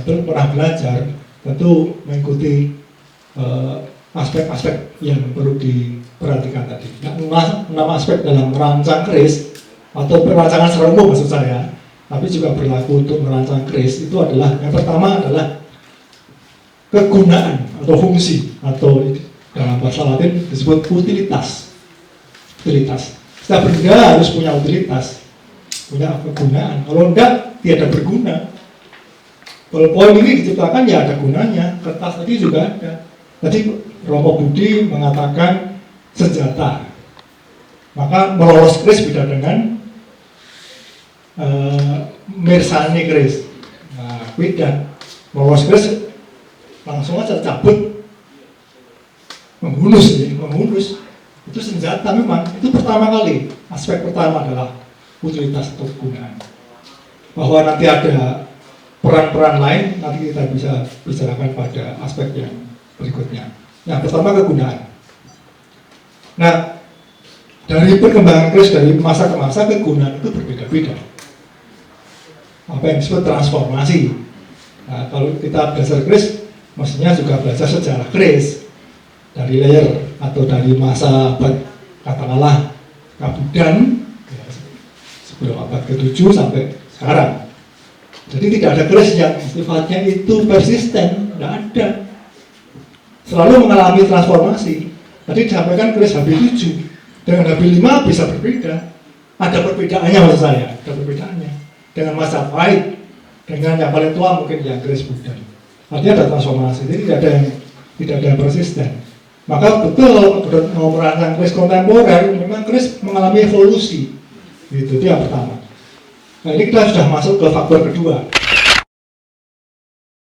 pernah belajar, tentu mengikuti aspek-aspek yang perlu perhatikan tadi. Nah, 6 aspek dalam merancang keris atau perancangan secara umum maksud saya, tapi juga berlaku untuk merancang keris, itu adalah yang pertama adalah kegunaan atau fungsi, atau dalam bahasa Latin disebut utilitas. Utilitas. Setiap benda harus punya utilitas, punya kegunaan. Kalau enggak, tidak berguna. Kalau poin ini diciptakan ya ada gunanya. Kertas tadi juga ada. Tadi Romo Budi mengatakan senjata. Maka melolos keris beda dengan mirsani keris. Nah, beda. Melolos keris langsung aja cabut, menghunus, itu senjata memang. Itu pertama kali. Aspek pertama adalah utilitas atau kegunaan. Bahwa nanti ada peran-peran lain, nanti kita bisa bicarakan pada aspek yang berikutnya. Nah, pertama kegunaan. Nah, dari perkembangan keris dari masa ke masa, kegunaan itu berbeda-beda. Apa yang disebut transformasi. Nah, kalau kita belajar keris, mestinya juga belajar sejarah keris dari layer atau dari masa abad katakanlah Kabudan ya, sebelum abad ke-7 sampai sekarang. Jadi tidak ada keris yang sifatnya itu persisten, tidak ada. Selalu mengalami transformasi. Tadi disampaikan keris HB7 dengan HB5 bisa berbeda. Ada perbedaannya maksud saya, ada perbedaannya. Dengan Majapahit, dengan yang paling tua mungkin yang keris Budan. Artinya ada transformasi, jadi tidak ada yang persisten. Maka betul mau merancang keris kontemporer, memang keris mengalami evolusi. Itu yang pertama. Nah, ini kita sudah masuk ke faktor kedua.